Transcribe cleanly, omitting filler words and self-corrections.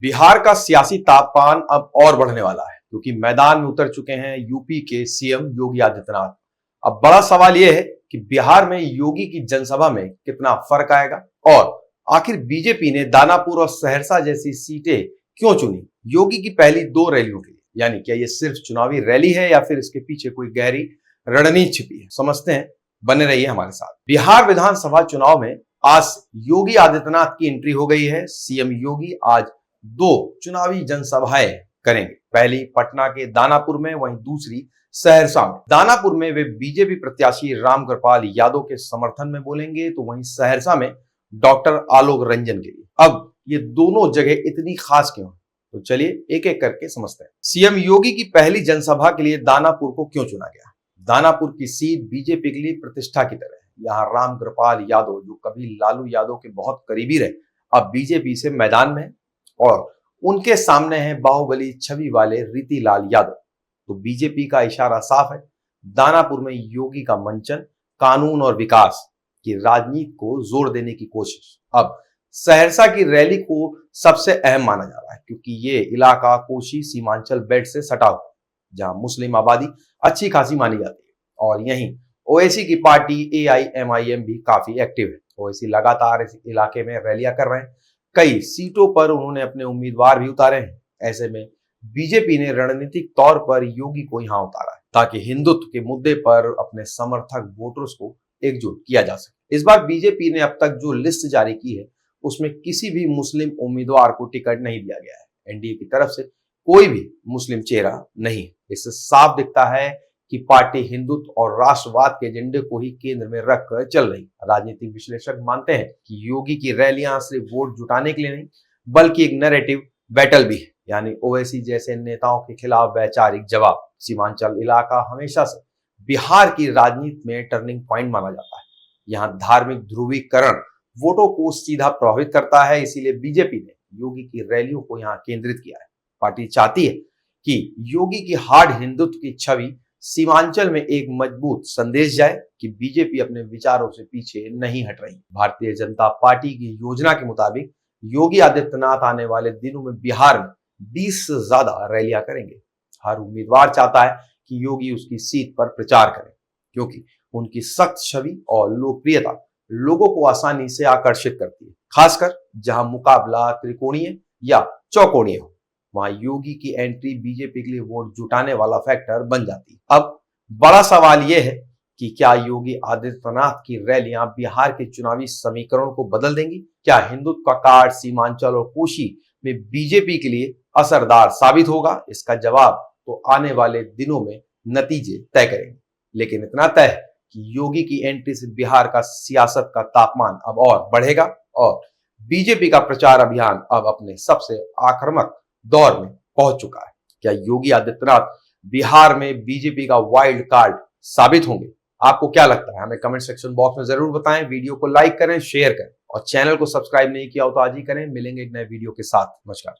बिहार का सियासी तापमान अब और बढ़ने वाला है क्योंकि मैदान में उतर चुके हैं यूपी के सीएम योगी आदित्यनाथ। अब बड़ा सवाल यह है कि बिहार में योगी की जनसभा में कितना फर्क आएगा और आखिर बीजेपी ने दानापुर और सहरसा जैसी सीटें क्यों चुनी योगी की पहली दो रैलियों के लिए। यानी क्या ये सिर्फ चुनावी रैली है या फिर इसके पीछे कोई गहरी रणनीति छिपी है, समझते हैं। बने रहिए हमारे साथ। बिहार विधानसभा चुनाव में आज योगी आदित्यनाथ की एंट्री हो गई है। सीएम योगी आज दो चुनावी जनसभाएं करेंगे, पहली पटना के दानापुर में, वहीं दूसरी सहरसा में। दानापुर में वे बीजेपी प्रत्याशी रामकृपाल यादव के समर्थन में बोलेंगे, तो वहीं सहरसा में डॉक्टर आलोक रंजन के लिए। अब ये दोनों जगह इतनी खास क्यों है, तो चलिए एक एक करके समझते हैं। सीएम योगी की पहली जनसभा के लिए दानापुर को क्यों चुना गया। दानापुर की सीट बीजेपी के लिए प्रतिष्ठा की तरह है। यहाँ रामकृपाल यादव, जो कभी लालू यादव के बहुत करीबी रहे, अब बीजेपी से मैदान में है और उनके सामने है बाहुबली छवि वाले रीतिलाल यादव। तो बीजेपी का इशारा साफ है, दानापुर में योगी का मंचन कानून और विकास की राजनीति को जोर देने की कोशिश। अब सहरसा की रैली को सबसे अहम माना जा रहा है क्योंकि ये इलाका कोसी सीमांचल बेल्ट से सटा हुआ है, जहां मुस्लिम आबादी अच्छी खासी मानी जाती है और यहीं ओवैसी की पार्टी AIMIM भी काफी एक्टिव है। ओवैसी लगातार इस इलाके में रैलियां कर रहे हैं, कई सीटों पर उन्होंने अपने उम्मीदवार भी उतारे हैं। ऐसे में बीजेपी ने रणनीतिक तौर पर योगी को यहां उतारा है ताकि हिंदुत्व के मुद्दे पर अपने समर्थक वोटर्स को एकजुट किया जा सके। इस बार बीजेपी ने अब तक जो लिस्ट जारी की है उसमें किसी भी मुस्लिम उम्मीदवार को टिकट नहीं दिया गया है। एनडीए की तरफ से कोई भी मुस्लिम चेहरा नहीं। इससे साफ दिखता है कि पार्टी हिंदुत्व और राष्ट्रवाद के एजेंडे को ही केंद्र में रखकर चल रही। राजनीतिक विश्लेषक मानते हैं कि योगी की रैलियां सिर्फ वोट जुटाने के लिए नहीं बल्कि एक नैरेटिव बैटल भी है, यानी ओवैसी जैसे नेताओं के खिलाफ वैचारिक जवाब। सीमांचल इलाका हमेशा से बिहार की राजनीति में टर्निंग पॉइंट माना जाता है। यहाँ धार्मिक ध्रुवीकरण वोटों को सीधा प्रभावित करता है, इसीलिए बीजेपी ने योगी की रैलियों को यहाँ केंद्रित किया है। पार्टी चाहती है कि योगी की हार्ड हिंदुत्व की छवि सीमांचल में एक मजबूत संदेश जाए कि बीजेपी अपने विचारों से पीछे नहीं हट रही। भारतीय जनता पार्टी की योजना के मुताबिक योगी आदित्यनाथ आने वाले दिनों में बिहार में 20 से ज्यादा रैलियां करेंगे। हर उम्मीदवार चाहता है कि योगी उसकी सीट पर प्रचार करें क्योंकि उनकी सख्त छवि और लोकप्रियता लोगों को आसानी से आकर्षित करती है, खासकर जहां मुकाबला त्रिकोणीय या चौकोणीय हो। वहां योगी की एंट्री बीजेपी के लिए वोट जुटाने वाला फैक्टर बन जाती है। अब बड़ा सवाल यह है कि क्या योगी आदित्यनाथ की रैलियां बिहार के चुनावी समीकरण को बदल देंगी। क्या हिंदुत्व का कार्ड सीमांचल और कोशी में बीजेपी के लिए असरदार साबित होगा। इसका जवाब तो आने वाले दिनों में नतीजे तय करेंगे। लेकिन इतना तय है कि योगी की एंट्री से बिहार का सियासत का तापमान अब और बढ़ेगा और बीजेपी का प्रचार अभियान अब अपने सबसे आक्रामक दौर में पहुंच चुका है। क्या योगी आदित्यनाथ बिहार में बीजेपी का वाइल्ड कार्ड साबित होंगे। आपको क्या लगता है, हमें कमेंट सेक्शन बॉक्स में जरूर बताएं। वीडियो को लाइक करें, शेयर करें और चैनल को सब्सक्राइब नहीं किया हो तो आज ही करें। मिलेंगे एक नए वीडियो के साथ। नमस्कार।